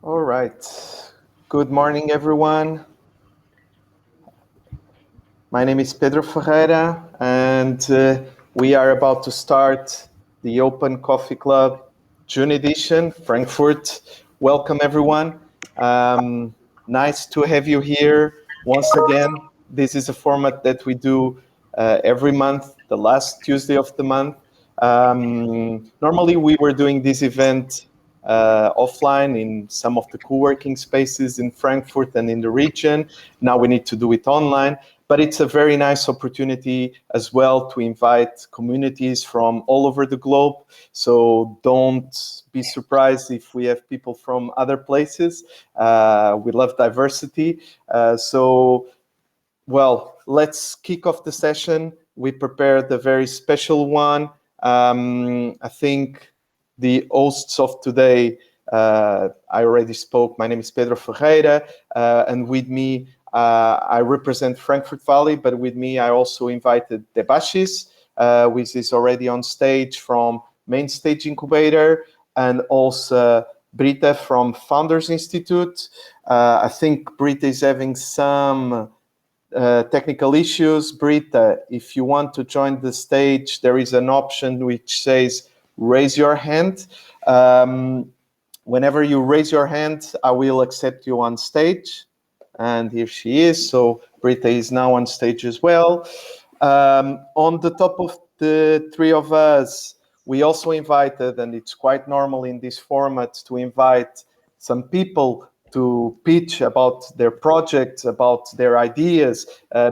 All right. Good morning, everyone. My name is Pedro Ferreira, and we are about to start the Open Coffee Club June edition, Frankfurt. Welcome, everyone. Nice to have you here once again. This is a format that we do every month, the last Tuesday of the month. Normally, we were doing this event offline in some of the co-working spaces in Frankfurt and in the region. Now we need to do it online, but it's a very nice opportunity as well to invite communities from all over the globe. So don't be surprised if we have people from other places. We love diversity. Well, let's kick off the session. We prepared a very special one. I think the hosts of today, I already spoke. My name is Pedro Ferreira, and with me, I represent Frankfurt Valley, but with me, I also invited Debashis, which is already on stage from Mainstage Incubator, and also Brita from Founders Institute. I think Brita is having some technical issues. Brita, if you want to join the stage, there is an option which says raise your hand. Whenever you raise your hand, I will accept you on stage. And here she is. So Brita is now on stage as well. On the top of the three of us, we also invited, and it's quite normal in this format, to invite some people to pitch about their projects, about their ideas,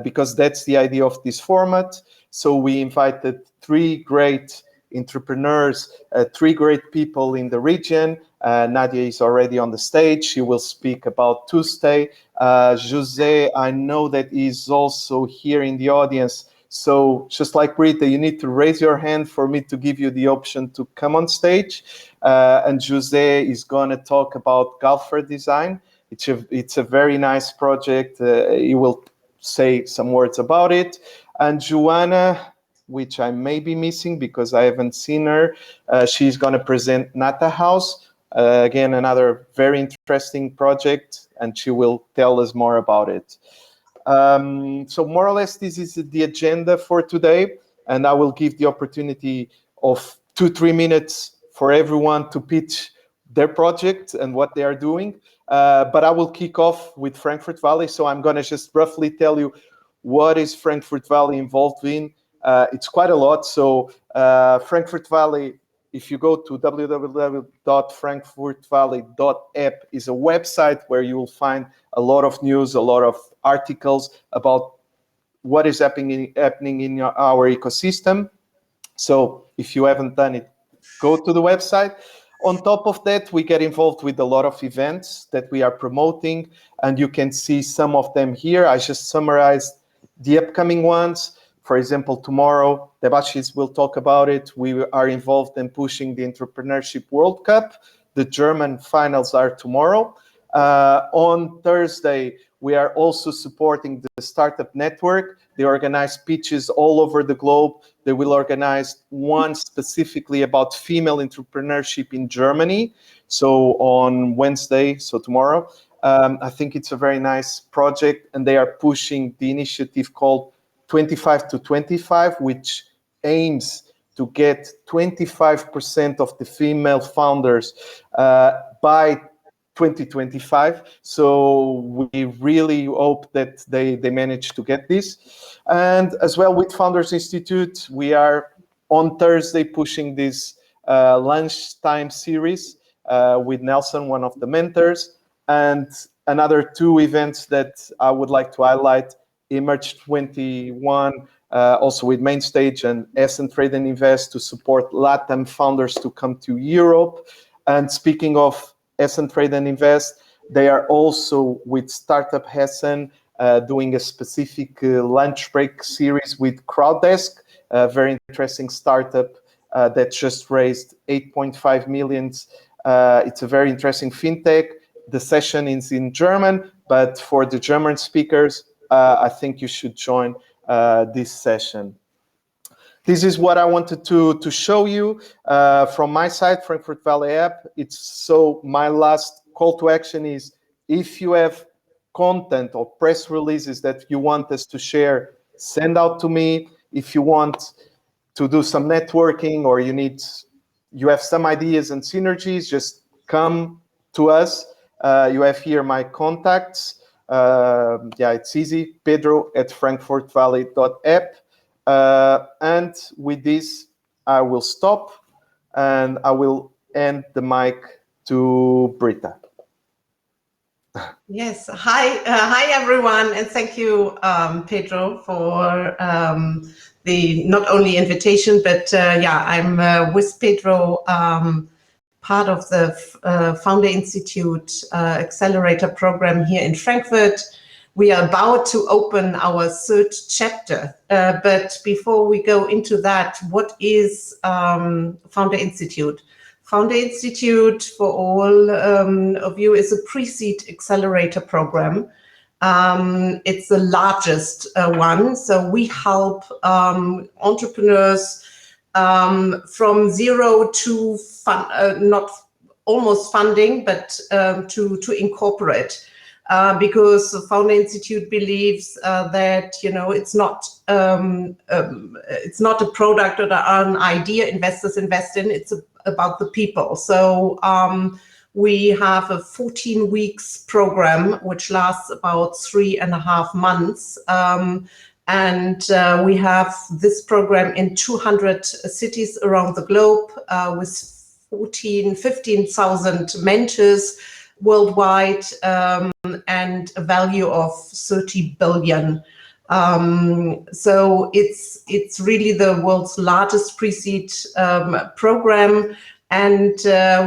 because that's the idea of this format. So we invited three great entrepreneurs, three great people in the region. Nadia is already on the stage. She will speak about Tuesday. Jose, I know that he's also here in the audience. So just like Rita, you need to raise your hand for me to give you the option to come on stage. And Jose is going to talk about golfer design. It's a very nice project. He will say some words about it. And Joanna, which I may be missing because I haven't seen her, she's going to present Nata House. Again, another very interesting project, and she will tell us more about it. So more or less, this is the agenda for today, and I will give the opportunity of 2-3 minutes for everyone to pitch their project and what they are doing. But I will kick off with Frankfurt Valley. So I'm going to just roughly tell you what is Frankfurt Valley involved in. It's quite a lot. So Frankfurt Valley, if you go to www.frankfurtvalley.app, is a website where you will find a lot of news, a lot of articles about what is happening in our ecosystem. So if you haven't done it, go to the website. On top of that, we get involved with a lot of events that we are promoting, and you can see some of them here. I just summarized the upcoming ones. For example, tomorrow, Debashis will talk about it. We are involved in pushing the Entrepreneurship World Cup. The German finals are tomorrow. On Thursday, we are also supporting the Startup Network. They organize pitches all over the globe. They will organize one specifically about female entrepreneurship in Germany. So on Wednesday, so tomorrow, I think it's a very nice project, and they are pushing the initiative called 25 to 25, which aims to get 25% of the female founders by 2025. So we really hope that they manage to get this. And as well with Founders Institute, we are on Thursday pushing this lunchtime series with Nelson, one of the mentors, and another two events that I would like to highlight. Emerge 21, also with Mainstage and Essent Trade and Invest to support LATAM founders to come to Europe. And speaking of Essent Trade and Invest, they are also with Startup Hessen doing a specific lunch break series with Crowddesk, a very interesting startup that just raised 8.5 million. It's a very interesting fintech. The session is in German, but for the German speakers, I think you should join this session. This is what I wanted to show you from my side, Frankfurt Valley app. It's so my last call to action is, if you have content or press releases that you want us to share, send out to me. If you want to do some networking, or you have some ideas and synergies, just come to us. You have here my contacts. It's easy, pedro@frankfurtvalley.app. And with this, I will stop and I will end the mic to Britta. Yes, hi everyone, and thank you, Pedro, for the not only invitation, but I'm with Pedro, part of the Founder Institute Accelerator program here in Frankfurt. We are about to open our third chapter, but before we go into that, what is Founder Institute? Founder Institute, for all of you, is a pre-seed accelerator program. It's the largest one, so we help entrepreneurs from zero to not almost funding, but to incorporate. Because the Founder Institute believes that it's not a product or an idea investors invest in. It's about the people. So we have a 14 weeks program which lasts about 3.5 months, and we have this program in 200 cities around the globe with 15,000 mentors worldwide, and a value of 30 billion. So it's really the world's largest pre-seed program, and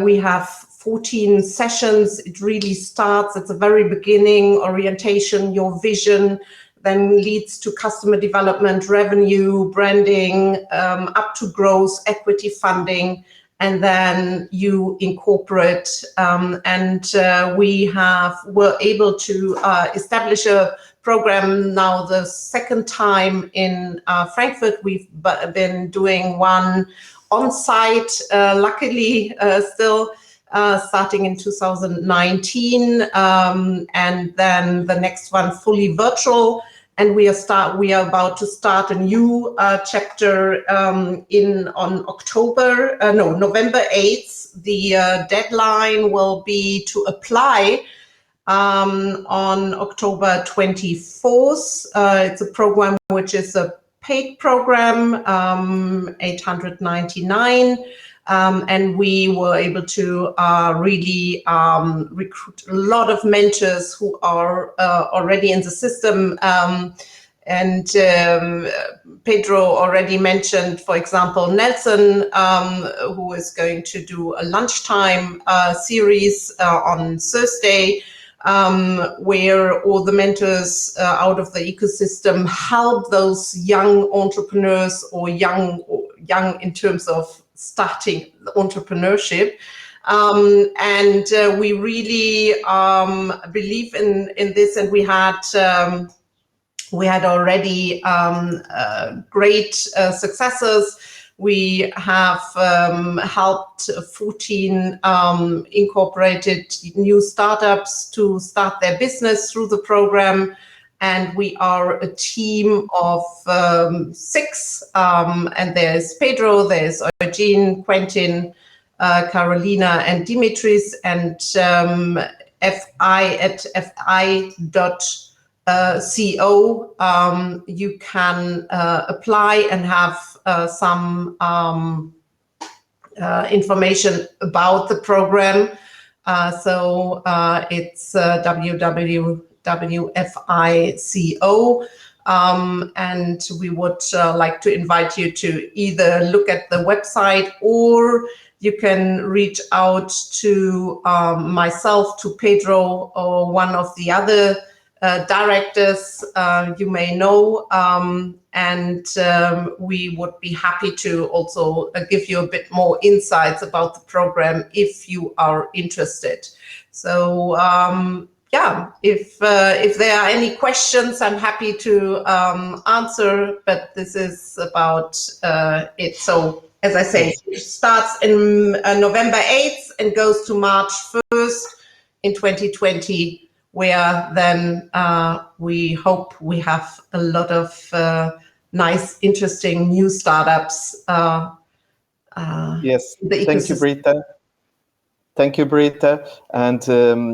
we have 14 sessions. It really starts at the very beginning, orientation, your vision, then leads to customer development, revenue, branding, up to growth, equity funding, and then you incorporate. We were able to establish a program now the second time in Frankfurt. We've been doing one on-site, luckily still, starting in 2019, and then the next one fully virtual. And we are about to start a new chapter on November 8th. The deadline will be to apply on October 24th. It's a program which is a paid program, 899. And we were able to really recruit a lot of mentors who are already in the system. Pedro already mentioned, for example, Nelson, who is going to do a lunchtime series on Thursday, where all the mentors out of the ecosystem help those young entrepreneurs, or young in terms of starting entrepreneurship. We really believe in this, and we had already great successes. We have helped 14 incorporated new startups to start their business through the program. And we are a team of 6, and there's Pedro, there's Eugene, Quentin, Carolina, and Dimitris, and fi@fi.co. You can apply and have some information about the program. So it's www.fico. And we would like to invite you to either look at the website, or you can reach out to myself, to Pedro, or one of the other directors you may know, and we would be happy to also give you a bit more insights about the program if you are interested. So if there are any questions, I'm happy to answer, but this is about it. So as I say, it starts in November 8th and goes to March 1st. in 2020, where then we hope we have a lot of nice, interesting new startups. Yes, in the thank you, ecosystem. Britta. Thank you, Britta. And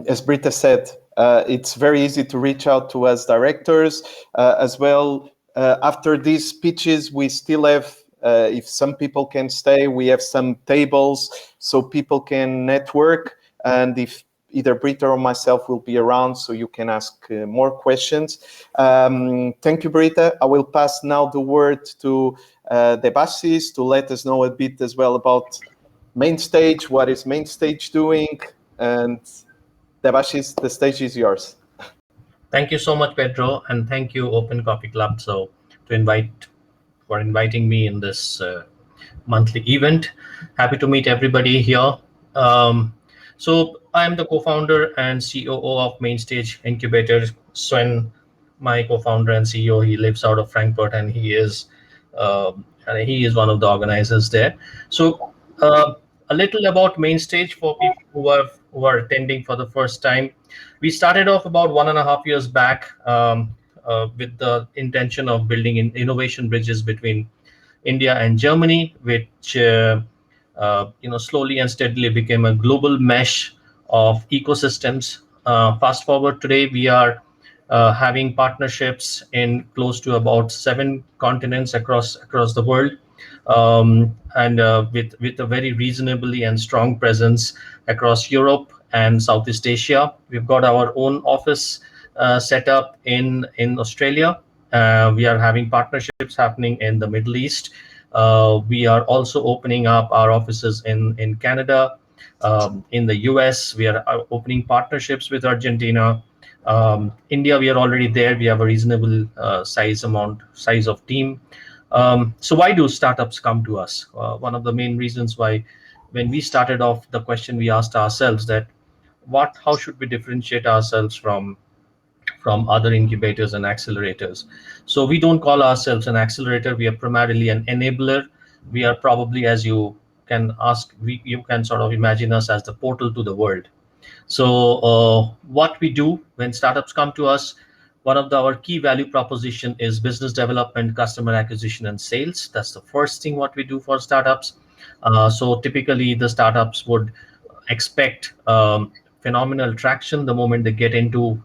as Britta said, it's very easy to reach out to us directors as well. After these pitches, we still have, if some people can stay, we have some tables so people can network. And if either Britta or myself will be around, so you can ask more questions. Thank you, Britta. I will pass now the word to Debasis to let us know a bit as well about Mainstage, what is Mainstage doing? And Debashis, the stage is yours. Thank you so much, Pedro, and thank you, Open Coffee Club, for inviting me in this monthly event. Happy to meet everybody here. So I'm the co-founder and COO of Mainstage Incubator. Sven, my co-founder and CEO, he lives out of Frankfurt, and he is one of the organizers there. So a little about Mainstage for people who are attending for the first time. We started off about 1.5 years back with the intention of building innovation bridges between India and Germany, which slowly and steadily became a global mesh of ecosystems. Fast forward today, we are having partnerships in close to about 7 continents across the world, and with a very reasonably and strong presence across Europe and Southeast Asia. We've got our own office set up in Australia. We are having partnerships happening in the Middle East. We are also opening up our offices in Canada, in the US. We are opening partnerships with Argentina. India, we are already there. We have a reasonable size of team. So why do startups come to us? One of the main reasons why, when we started off, the question we asked ourselves that how should we differentiate ourselves from other incubators and accelerators. So we don't call ourselves an accelerator. We are primarily an enabler. We are probably, as you can ask, you can sort of imagine us as the portal to the world. So what we do when startups come to us, one of our key value proposition is business development, customer acquisition, and sales. That's the first thing what we do for startups. So typically the startups would expect phenomenal traction the moment they get into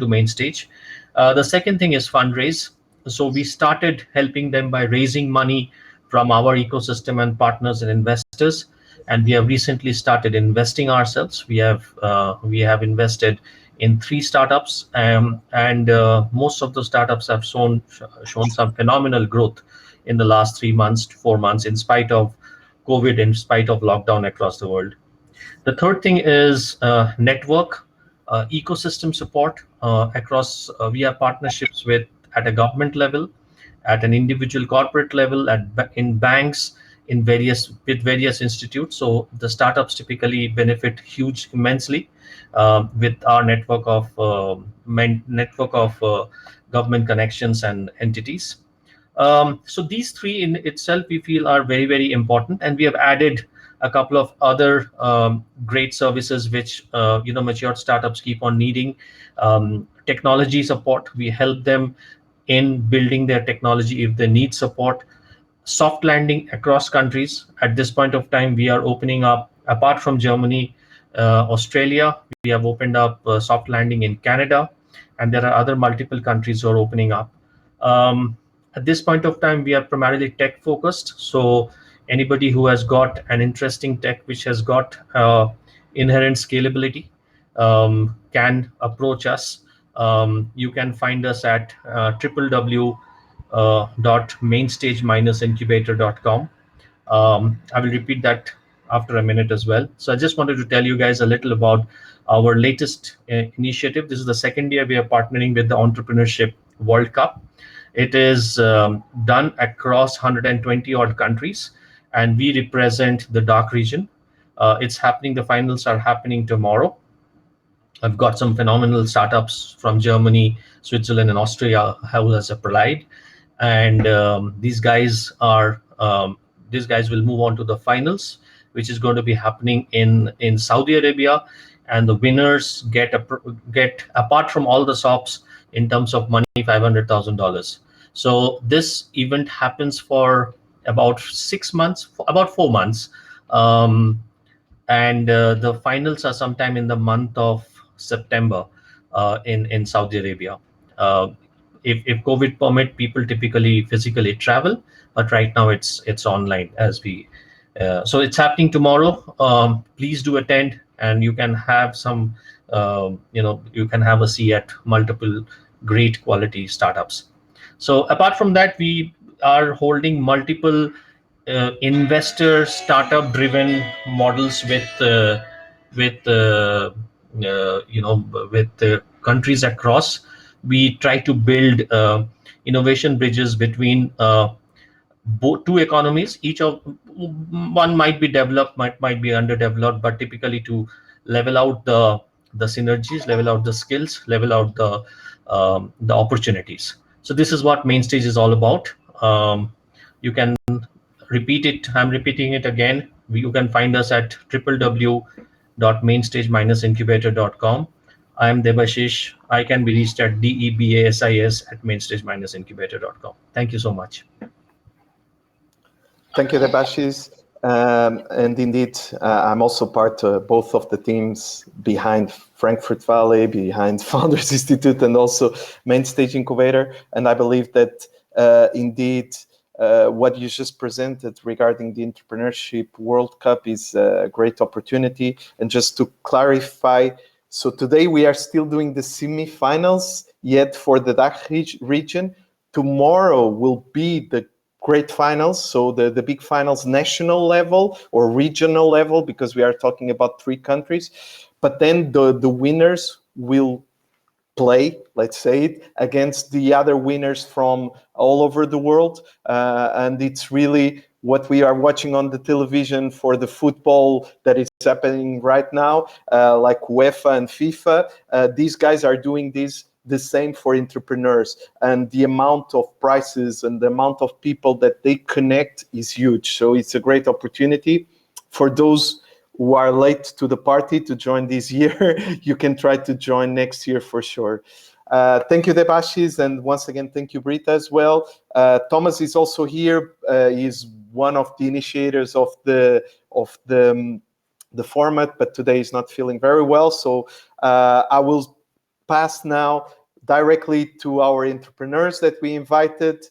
Mainstage. The second thing is fundraise. So we started helping them by raising money from our ecosystem and partners and investors, and we have recently started investing ourselves. We have invested in 3 startups, and most of the startups have shown some phenomenal growth in the last 3 months to 4 months, in spite of COVID, in spite of lockdown across the world. The third thing is network, ecosystem support across. We have partnerships at a government level, at an individual corporate level, in banks, with various institutes. So the startups typically benefit immensely with our network of government connections and entities. So these 3 in itself we feel are very, very important, and we have added a couple of other great services which mature startups keep on needing. Technology support, we help them in building their technology if they need support. Soft landing across countries. At this point of time, we are opening up, apart from Germany, Australia, we have opened up soft landing in Canada, and there are other multiple countries who are opening up. At this point of time, we are primarily tech focused. So anybody who has got an interesting tech which has got inherent scalability can approach us. You can find us at www.mainstage-incubator.com. I will repeat that after a minute as well. So I just wanted to tell you guys a little about our latest initiative. This is the second year we are partnering with the Entrepreneurship World Cup. It is done across 120 odd countries, and we represent the DACH region. The finals are happening tomorrow. I've got some phenomenal startups from Germany, Switzerland, and Austria who has applied, and these guys will move on to the finals, which is going to be happening in Saudi Arabia. and the winners get apart from all the SOPs in terms of money, $500,000. So this event happens for about 6 months, about 4 months, and the finals are sometime in the month of September in Saudi Arabia. If COVID permit, people typically physically travel, but right now it's online as we. So it's happening tomorrow. Please do attend, and you can have some, you can have a see at multiple great quality startups. So apart from that, we are holding multiple investor startup driven models with countries across. We try to build innovation bridges between both two economies. Each of one might be developed, might be underdeveloped, but typically to level out the synergies, level out the skills, level out the opportunities. So this is what Mainstage is all about. You can repeat it. I'm repeating it again. You can find us at www.mainstage-incubator.com. I am Debashish. I can be reached at debassis@mainstage-incubator.com. Thank you so much. Thank you, Debashish. And indeed, I'm also part of both of the teams behind Frankfurt Valley, behind Founders Institute, and also Mainstage Incubator. And I believe that indeed, what you just presented regarding the Entrepreneurship World Cup is a great opportunity. And just to clarify, so today we are still doing the semi-finals, yet for the DACH region. Tomorrow will be the great finals, so the big finals, national level or regional level, because we are talking about 3 countries. But then the winners will play, let's say it, against the other winners from all over the world. And it's really what we are watching on the television for the football that is happening right now, like UEFA and FIFA. These guys are doing this the same for entrepreneurs, and the amount of prizes and the amount of people that they connect is huge. So it's a great opportunity for those who are late to the party to join this year. You can try to join next year for sure. Thank you, Debashish, and once again, thank you, Brita, as well. Thomas is also here. He's one of the initiators of the format, but today he's not feeling very well. So I will pass now directly to our entrepreneurs that we invited.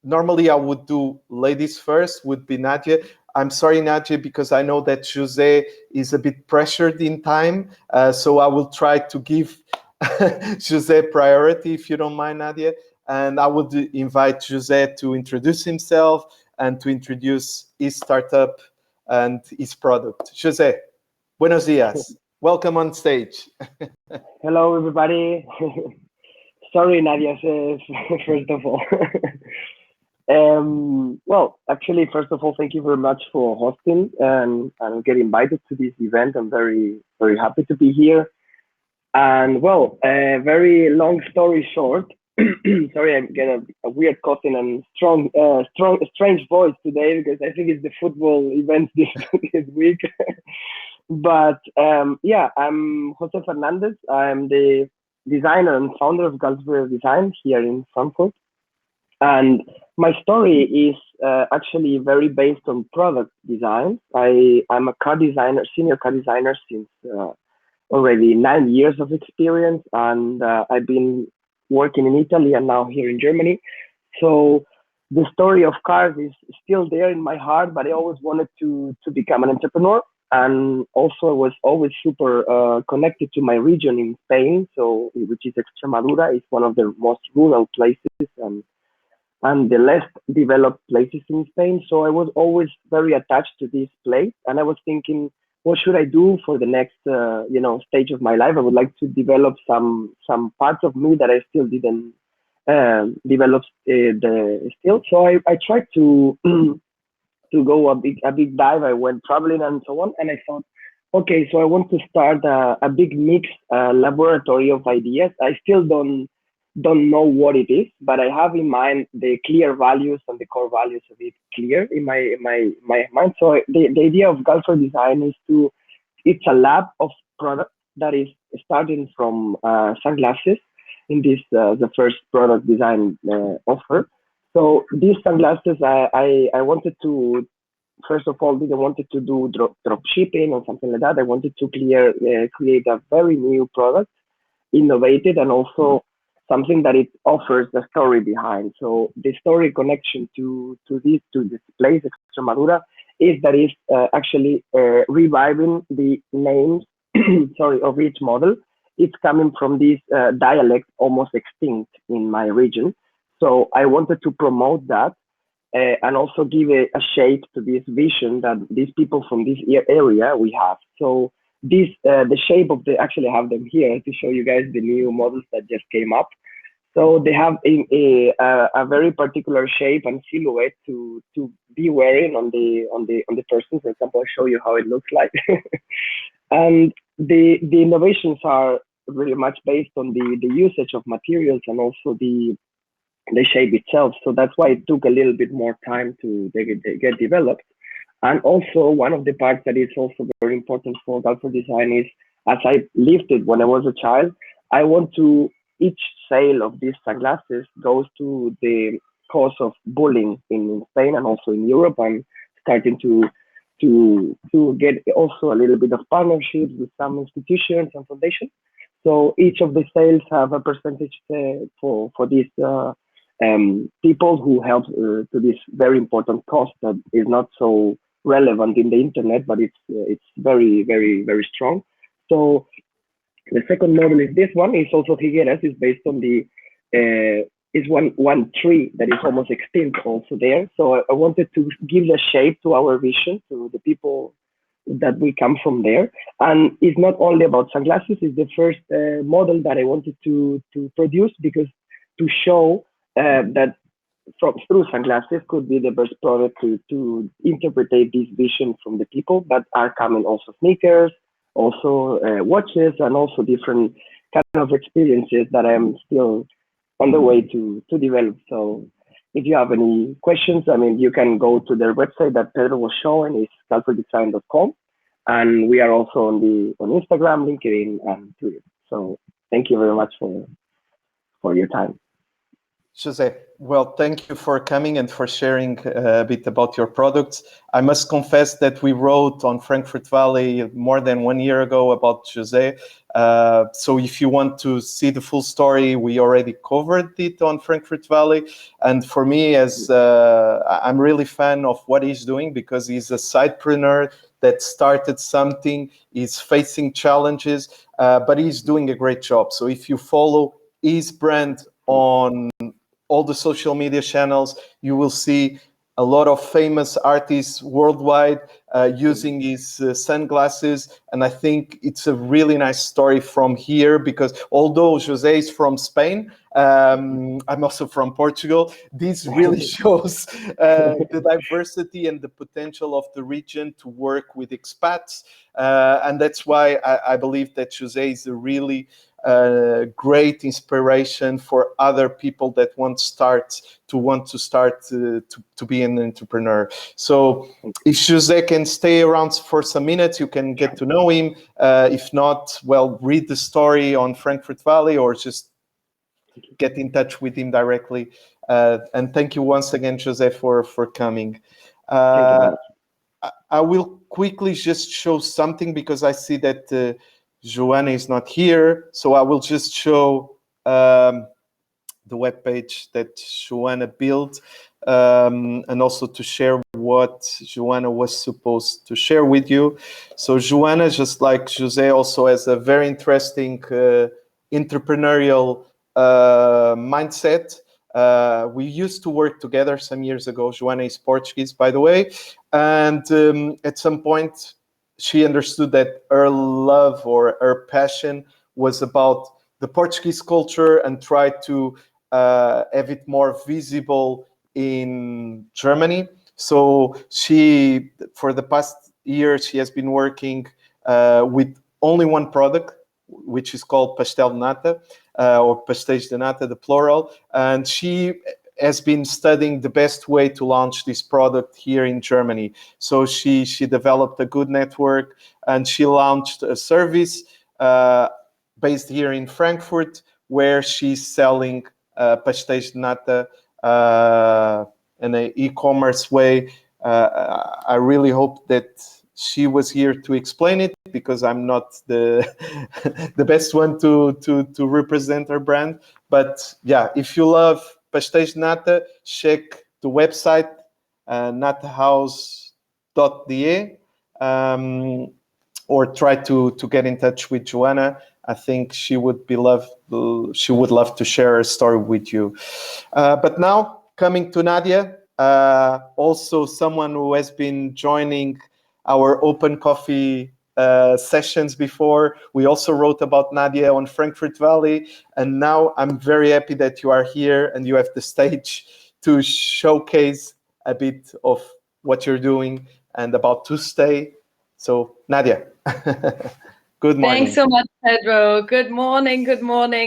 Normally I would do ladies first, would be Nadia. I'm sorry, Nadia, because I know that Jose is a bit pressured in time. So I will try to give Jose priority, if you don't mind, Nadia. And I would invite Jose to introduce himself and to introduce his startup and his product. Jose, buenos dias. Welcome on stage. Hello, everybody. Sorry, Nadia says, first of all. Well, actually, first of all, thank you very much for hosting and getting invited to this event. I'm very, very happy to be here. And well, a very long story short, sorry, I'm getting a weird coughing and strange voice today because I think it's the football event this week. But yeah, I'm Jose Fernandez. I'm the designer and founder of Galsberg Design here in Frankfurt. And my story is actually very based on product design. I'm a car designer, senior car designer since already 9 years of experience. And I've been working in Italy and now here in Germany. So the story of cars is still there in my heart, but I always wanted to become an entrepreneur. And also I was always super connected to my region in Spain, so which is Extremadura. It's one of the most rural places and the less developed places in Spain. So I was always very attached to this place. And I was thinking, what should I do for the next stage of my life? I would like to develop some parts of me that I still didn't develop still. So I tried to go a big dive. I went traveling and so on, and I thought, okay, so I want to start a big mix laboratory of ideas. I still don't know what it is, but I have in mind the clear values and the core values of it clear in my mind. So the idea of Galsberg Design is to it's a lab of products that is starting from sunglasses in this the first product design offer. So these sunglasses, I wanted to, first of all, didn't wanted to do drop shipping or something like that. I wanted to create a very new product, innovated, and also something that it offers the story behind. So the story connection to this place, Extremadura, is that it's actually reviving the names, sorry, of each model. It's coming from this dialect almost extinct in my region. So I wanted to promote that and also give a shape to this vision that these people from this area we have. So this the shape of the, actually I have them here to show you guys the new models that just came up. So they have a very particular shape and silhouette to be wearing on the person. For example, I'll show you how it looks like. And the innovations are really much based on the usage of materials and also the shape itself. So that's why it took a little bit more time to get developed. And also one of the parts that is also very important for Galford design is, as I lived it when I was a child, I want to, each sale of these sunglasses goes to the cause of bullying in Spain and also in Europe. I'm starting to get also a little bit of partnerships with some institutions and foundations. So each of the sales have a percentage for these people who help to this very important cause that is not so relevant in the internet, but it's very, very, very strong. So the second model is this one. It's also Higueras. It's based on the is one tree that is almost extinct also there. So I wanted to give the shape to our vision, to the people that we come from there. And it's not only about sunglasses. It's the first model that I wanted to produce, because to show that through sunglasses could be the best product to interpret this vision from the people, but are coming also sneakers, also watches, and also different kind of experiences that I'm still on the way to develop. So if you have any questions, I mean, you can go to their website that Pedro was showing, is galforddesign.com. And we are also on Instagram, LinkedIn, and Twitter. So thank you very much for your time. Jose, well, thank you for coming and for sharing a bit about your products. I must confess that we wrote on Frankfurt Valley more than 1 year ago about Jose. So if you want to see the full story, we already covered it on Frankfurt Valley. And for me, as I'm really fan of what he's doing, because he's a sidepreneur that started something, he's facing challenges, but he's doing a great job. So if you follow his brand on all the social media channels, you will see a lot of famous artists worldwide using his sunglasses. And I think it's a really nice story from here, because although Jose is from Spain, I'm also from Portugal, this really shows the diversity and the potential of the region to work with expats. And that's why I believe that Jose is a really great inspiration for other people that want to start to be an entrepreneur. So if Jose can stay around for some minutes, you can get to know him. If not, well, read the story on Frankfurt Valley or just get in touch with him directly. And thank you once again, Jose, for coming. I will quickly just show something, because I see that Joanna is not here, so I will just show the webpage that Joanna built, and also to share what Joanna was supposed to share with you. So Joanna, just like Jose, also has a very interesting entrepreneurial mindset. We used to work together some years ago. Joanna is Portuguese, by the way, and at some point she understood that her love or her passion was about the Portuguese culture and tried to have it more visible in Germany. So she, for the past year, she has been working with only one product, which is called Pastel de Nata, or Pastéis de Nata, the plural. And she has been studying the best way to launch this product here in Germany. So she developed a good network, and she launched a service based here in Frankfurt, where she's selling pastéis de nata in an e-commerce way. I really hope that she was here to explain it, because I'm not the the best one to represent her brand. But yeah, if you love pastéis de nata, check the website natahouse.de, or try to get in touch with Joanna. I think she would love to share her story with you. But now, coming to Nadia, also someone who has been joining our open coffee sessions before. We also wrote about Nadia on Frankfurt Valley, and now I'm very happy that you are here and you have the stage to showcase a bit of what you're doing and about Tuesday. So Nadia, good morning. Thanks so much, Pedro. Good morning,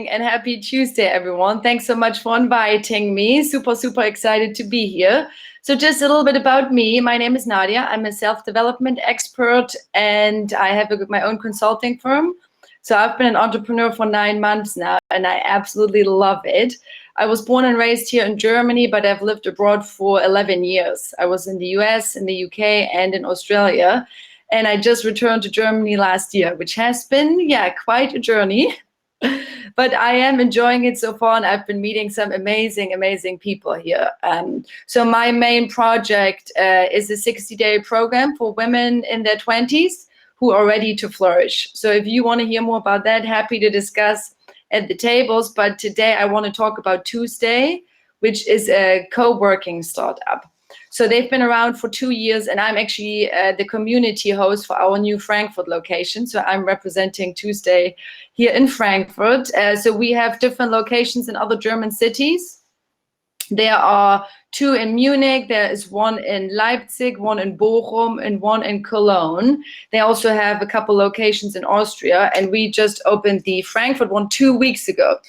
and happy Tuesday, everyone. Thanks so much for inviting me. Super, super excited to be here. So just a little bit about me. My name is Nadia. I'm a self-development expert, and I have my own consulting firm. So I've been an entrepreneur for 9 months now, and I absolutely love it. I was born and raised here in Germany, but I've lived abroad for 11 years. I was in the US, in the UK, and in Australia. And I just returned to Germany last year, which has been, quite a journey. But I am enjoying it so far, and I've been meeting some amazing, amazing people here. So my main project is a 60-day program for women in their 20s who are ready to flourish. So if you want to hear more about that, happy to discuss at the tables. But today I want to talk about Tuesday, which is a co-working startup. So they've been around for 2 years, and I'm actually the community host for our new Frankfurt location. So I'm representing Tuesday here in Frankfurt. So we have different locations in other German cities. There are 2 in Munich, there is 1 in Leipzig, 1 in Bochum, and 1 in Cologne. They also have a couple locations in Austria, and we just opened the Frankfurt one 2 weeks ago.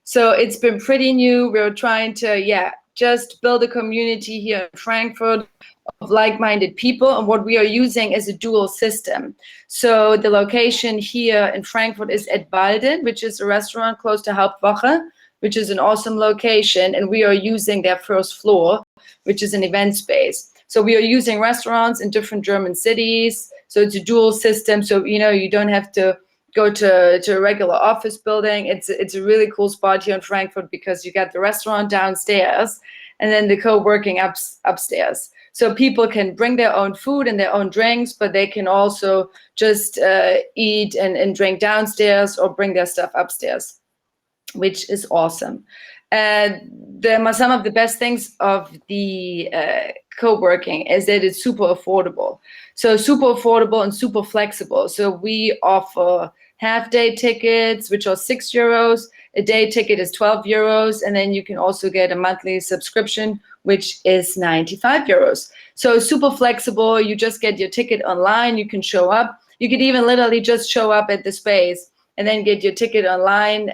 So it's been pretty new. We're trying to, just build a community here in Frankfurt of like-minded people, and what we are using is a dual system. So the location here in Frankfurt is at Walden, which is a restaurant close to Hauptwache, which is an awesome location, and we are using their first floor, which is an event space. So we are using restaurants in different German cities. So it's a dual system. So, you don't have to go to a regular office building. It's a really cool spot here in Frankfurt, because you got the restaurant downstairs and then the co-working upstairs. So people can bring their own food and their own drinks, but they can also just eat and drink downstairs or bring their stuff upstairs, which is awesome. Some of the best things of the co-working is that it's super affordable. So super affordable and super flexible. So we offer half-day tickets, which are €6. A day ticket is €12, and then you can also get a monthly subscription, which is €95. So super flexible. You just get your ticket online. You can show up. You could even literally just show up at the space and then get your ticket online.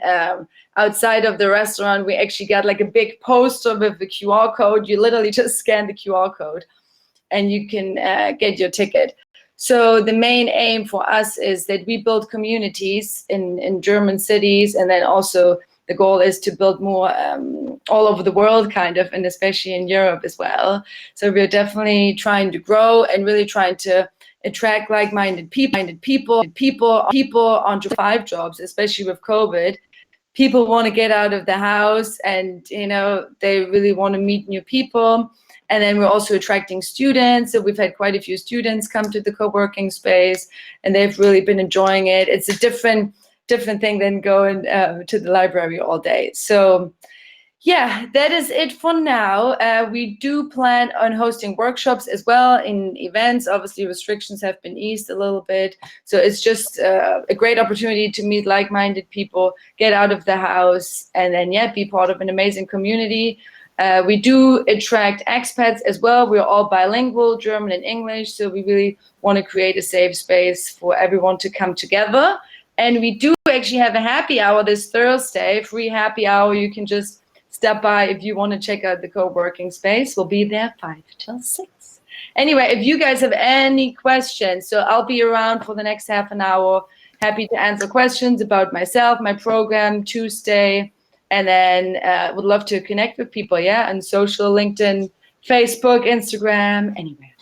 Outside of the restaurant, we actually got like a big poster with the QR code. You literally just scan the QR code and you can get your ticket. So the main aim for us is that we build communities in German cities, and then also the goal is to build more all over the world, kind of, and especially in Europe as well. So we're definitely trying to grow and really trying to attract like-minded people onto 5 jobs, especially with COVID. People want to get out of the house, and they really want to meet new people. And then we're also attracting students. So we've had quite a few students come to the co-working space, and they've really been enjoying it. It's a different thing than going to the library all day. So that is it for now. We do plan on hosting workshops as well in events. Obviously, restrictions have been eased a little bit. So it's just a great opportunity to meet like-minded people, get out of the house, and then, be part of an amazing community. We do attract expats as well. We're all bilingual, German and English. So we really want to create a safe space for everyone to come together. And we do actually have a happy hour this Thursday, free happy hour. You can just stop by if you want to check out the co-working space. We'll be there 5 till 6. Anyway, if you guys have any questions, so I'll be around for the next half an hour. Happy to answer questions about myself, my program, Tuesday, and then would love to connect with people, yeah, on social, LinkedIn, Facebook, Instagram, anywhere.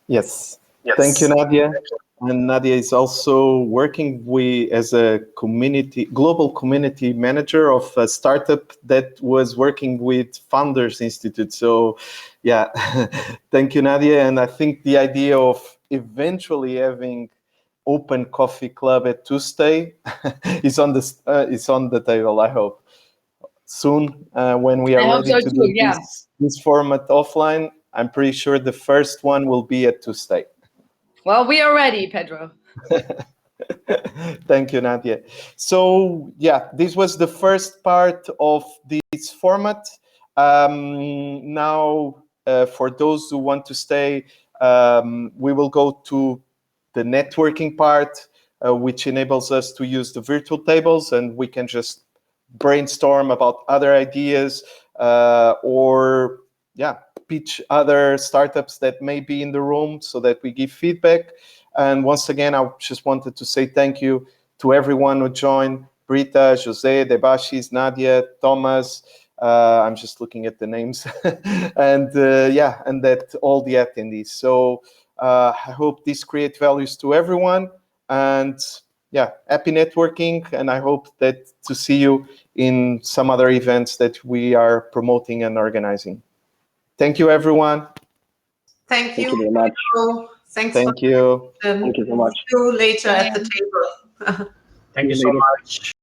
Yes. Thank you, Nadia. And Nadia is also working as a global community manager of a startup that was working with Founders Institute. So, yeah, thank you, Nadia. And I think the idea of eventually having open coffee club at Tuesday is on the table. I hope soon when we are ready to do this format offline. I'm pretty sure the first one will be at Tuesday. Well, we are ready, Pedro. Thank you, Nadia. So, yeah, this was the first part of this format. Now, for those who want to stay, we will go to the networking part, which enables us to use the virtual tables, and we can just brainstorm about other ideas or pitch other startups that may be in the room so that we give feedback. And once again, I just wanted to say thank you to everyone who joined: Brita, Jose, Debashis, Nadia, Thomas. I'm just looking at the names. And and that all the attendees. So I hope this creates values to everyone. And happy networking. And I hope to see you in some other events that we are promoting and organizing. Thank you, everyone. Thank you very much. Thanks. Thank you. Thank you so much. See you later at the table. Thank you so much.